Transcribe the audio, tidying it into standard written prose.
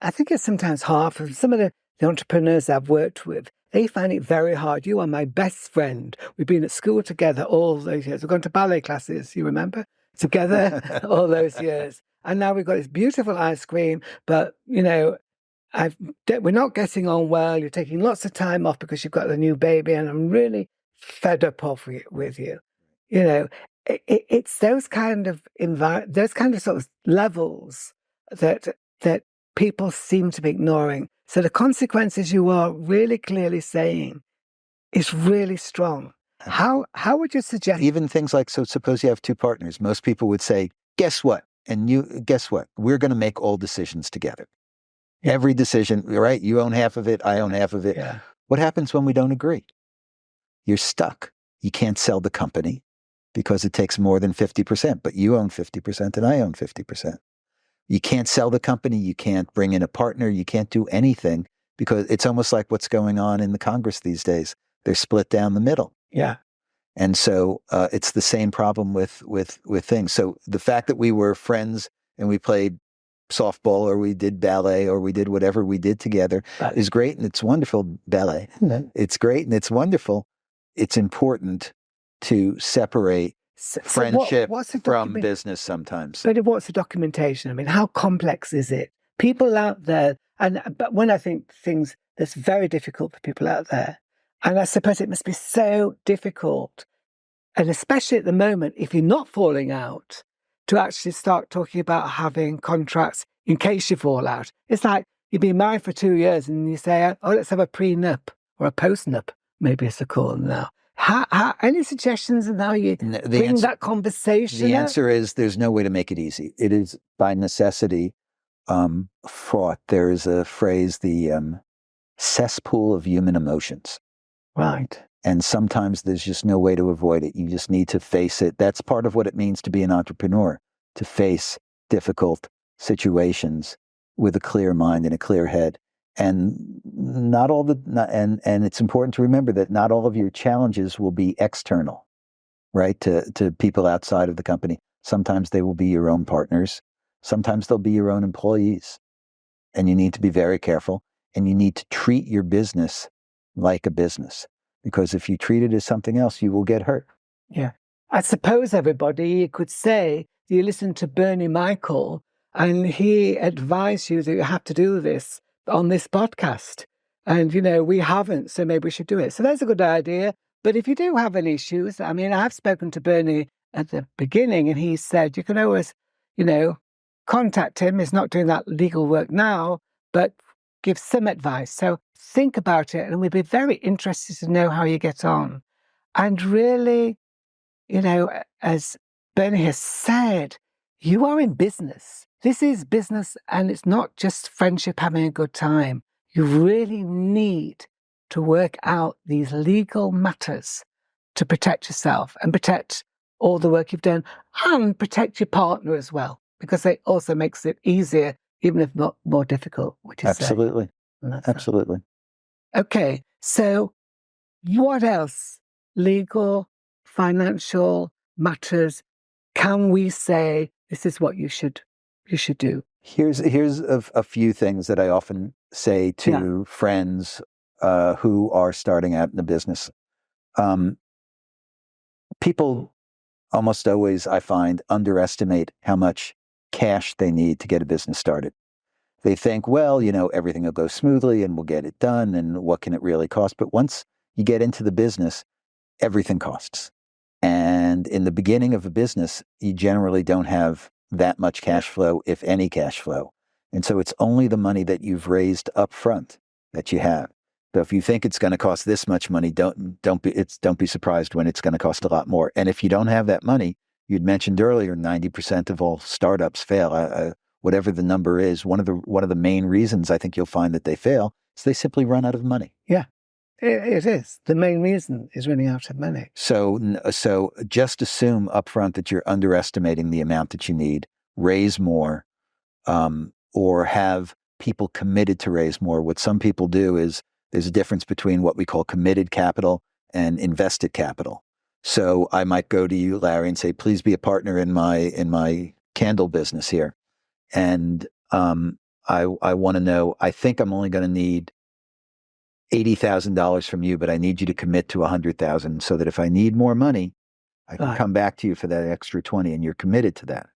I think it's sometimes hard for some of the entrepreneurs I've worked with. They find it very hard. You are my best friend. We've been at school together all those years. We've gone to ballet classes, you remember? Together all those years. And now we've got this beautiful ice cream, but, we're not getting on well. You're taking lots of time off because you've got a new baby, and I'm really fed up with you. It's those kind of sort of levels that people seem to be ignoring. So the consequences you are really clearly saying is really strong. How would you suggest? Even things like, so suppose you have two partners. Most people would say, guess what? And guess what? We're going to make all decisions together. Yeah. Every decision, right? You own half of it. I own half of it. Yeah. What happens when we don't agree? You're stuck. You can't sell the company because it takes more than 50%, but you own 50% and I own 50%. You can't sell the company. You can't bring in a partner. You can't do anything because it's almost like what's going on in the Congress these days. They're split down the middle. Yeah. And so it's the same problem with things. So the fact that we were friends and we played softball or we did ballet or we did whatever we did together is great, and it's wonderful. Ballet. Mm-hmm. It's great and it's wonderful. It's important to separate friendship from business sometimes. But what's the documentation? I mean, how complex is it? People out there, but when I think things that's very difficult for people out there, and I suppose it must be so difficult, and especially at the moment, if you're not falling out, to actually start talking about having contracts in case you fall out. It's like you've been married for 2 years and you say, oh, let's have a pre-nup or a post-nup, maybe it's a call now. Any suggestions on how you bring that conversation? The answer is there's no way to make it easy. It is by necessity fraught. There is a phrase, the cesspool of human emotions. Right. And sometimes there's just no way to avoid it. You just need to face it. That's part of what it means to be an entrepreneur, to face difficult situations with a clear mind and a clear head. And and it's important to remember that not all of your challenges will be external, right? To people outside of the company. Sometimes they will be your own partners. Sometimes they'll be your own employees. And you need to be very careful. And you need to treat your business like a business. Because if you treat it as something else, you will get hurt. Yeah. I suppose everybody could say, you listen to Bernie Michael, and he advised you that you have to do this on this podcast. And, we haven't, so maybe we should do it. So that's a good idea. But if you do have any issues, I mean, I've spoken to Bernie at the beginning, and he said you can always, contact him. He's not doing that legal work now, but give some advice. So think about it, and we'd be very interested to know how you get on. And really, as Bernie has said, you are in business. This is business, and it's not just friendship, having a good time. You really need to work out these legal matters to protect yourself and protect all the work you've done and protect your partner as well, because it also makes it easier, even if not more difficult, which is absolutely. Absolutely. Okay, so what else? Legal, financial matters. Can we say this is what you should do? Here's a few things that I often say to friends who are starting out in the business. People almost always, I find, underestimate how much cash they need to get a business started. They think, well, everything will go smoothly and we'll get it done, and what can it really cost? But once you get into the business, everything costs. And in the beginning of a business, you generally don't have that much cash flow, if any cash flow. And so it's only the money that you've raised up front that you have. So if you think it's going to cost this much money, don't be surprised when it's going to cost a lot more. And if you don't have that money, you'd mentioned earlier, 90% of all startups fail. Whatever the number is, one of the main reasons I think you'll find that they fail is they simply run out of money. Yeah, it is. The main reason is running out of money. So just assume upfront that you're underestimating the amount that you need. Raise more, or have people committed to raise more. What some people do is there's a difference between what we call committed capital and invested capital. So I might go to you, Larry, and say, please be a partner in my candle business here. And I want to know, I think I'm only going to need $80,000 from you, but I need you to commit to 100,000 so that if I need more money, I can come back to you for that extra 20 and you're committed to that.